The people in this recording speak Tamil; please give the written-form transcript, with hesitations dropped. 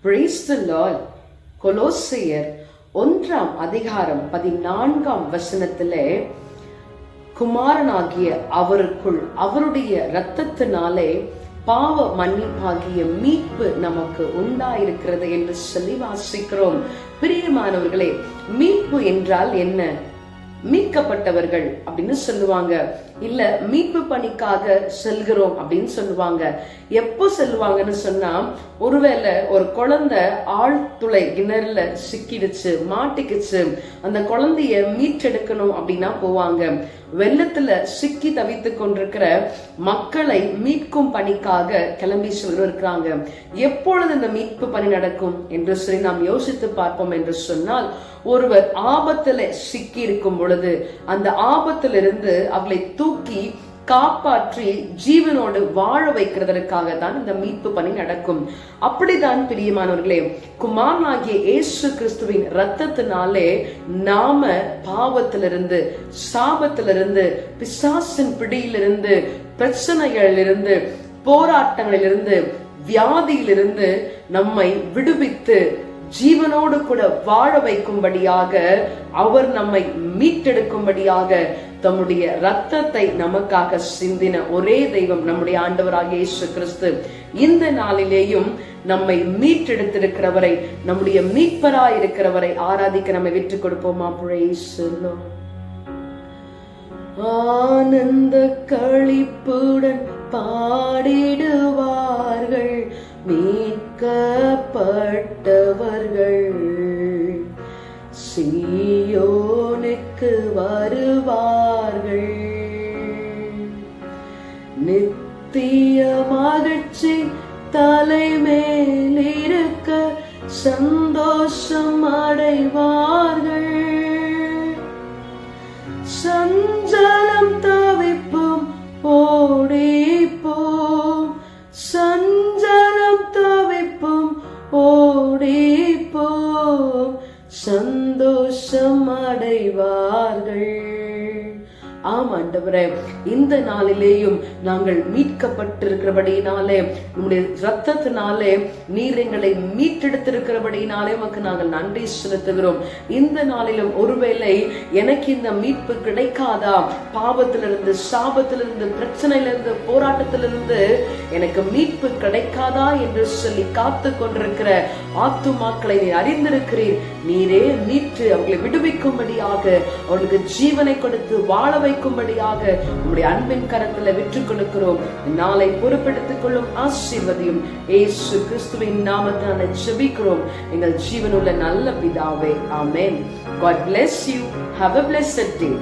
Praise the Lord. கொலோசியர் 1:14 குமாரனாகிய அவருக்குள் அவருடைய இரத்தத்தினாலே பாவ மன்னிப்பாகிய மீட்பு நமக்கு உண்டாயிருக்கிறது என்று சொல்லி வாசிக்கிறோம். பிரியமானவர்களே, மீட்பு என்றால் என்ன? மீட்கப்பட்டவர்கள் அப்படின்னு சொல்லுவாங்க, இல்ல மீட்பு பணிக்காக செல்கிறோம் அப்படின்னு சொல்லுவாங்க. எப்போ செல்லுவாங்கன்னு சொன்னா, ஒருவேளை ஒரு குழந்தை ஆழ்துளை கிணறுல சிக்கிடுச்சு, மாட்டிக்குச்சு, அந்த குழந்தைய மீட்டெடுக்கணும் அப்படின்னா போவாங்க. வெள்ளத்துல சிக்கி தவித்து கொண்டிருக்கிற மக்களை மீட்கும் பணிக்காக கிளம்பி செல்லிருக்கிறாங்க. எப்பொழுது இந்த மீட்பு பணி நடக்கும் என்று சொல்லி நாம் யோசித்து பார்ப்போம் என்று சொன்னால், ஒருவர் ஆபத்துல சிக்கி இருக்கும் பொழுது அந்த ஆபத்திலிருந்து அவர்களை தூக்கி காப்பாற்றி ஜீவனோடு வாழ வைக்கிறதற்காக தான் இந்த மீட்பு பணி நடக்கும். அப்படிதான் பிரியமானவர்களே, குமாரனாகிய இயேசு கிறிஸ்துவின் இரத்தத்தினாலே நாம பாவத்திலிருந்து, சாபத்திலிருந்து, பிசாசின் பிடியிலிருந்து, பிரச்சனைகளிலிருந்து, போராட்டங்களிலிருந்து, வியாதியிலிருந்து நம்மை விடுவித்து ஜீவனோடு கூட வாழ வைக்கும்படியாக, அவர் நம்மை மீட்டெடுக்கும்படியாக தம்முடைய இரத்தத்தை நமக்காக சிந்தின ஒரே தெய்வம் நம்முடைய ஆண்டவராகிய இயேசு கிறிஸ்து. இந்த நாளிலேயும் நம்மை மீட்டெடுத்திருக்கிறவரை, நம்முடைய மீட்பராய் இருக்கிறவரை ஆராதிக்க நம்மை விட்டுக் கொடுப்போமா? Praise the Lord. ஆனந்த களிப்புடன் பாடிடுவார்கள் மீட்கப்பட்டவர்கள், சீயோனுக்கு வருவார்கள். நித்திய மகிழ்ச்சி தலைமேல் இருக்க சந்தோஷம் அடைவார்கள். சஞ்சலம் தவிப்பும் ஓடிப்போம், சஞ்சலம் தவிப்பும் ஓடிப்போம், சந்தோஷம் அடைவார்கள். ஆம் ஆண்டவரே, இந்த நாளிலேயும் நாங்கள் மீட்கப்பட்டிருக்கிறபடியினாலே, நம்முடைய இரத்தத்தினாலே நீர் எங்களை மீட்டெடுத்திருக்கிறபடியினாலே உமக்கு நாங்கள் நன்றி செலுத்துகிறோம். இந்த நாளிலும் ஒருவேளை எனக்கு இந்த மீட்பு கிடைக்காதா, பாவத்திலிருந்து, சாபத்திலிருந்து, பிரச்சனையிலிருந்து, போராட்டத்திலிருந்து எனக்கு மீட்பு கிடைக்காதா என்று சொல்லி காத்து கொண்டிருக்கிற ஆத்துமாக்களை நீர் அறிந்திருக்கிறீர். நீரே மீட்டு அவர்களை விடுவிக்கும்படியாக, அவர்களுக்கு ஜீவனை கொடுத்து வாழ வைக்கும்படியாக உங்களுடைய அன்பின் கரத்துல விற்றுக் கொடுக்கிறோம். நாளை பொறுப்பெடுத்துக் கொள்ளும் ஆசீர்வதியும் இயேசு கிறிஸ்துவின் நாமத்தினால ஜெபிக்கிறோம் எங்கள் ஜீவனுள்ள நல்ல பிதாவே. ஆமென். God bless you. Have a blessed day.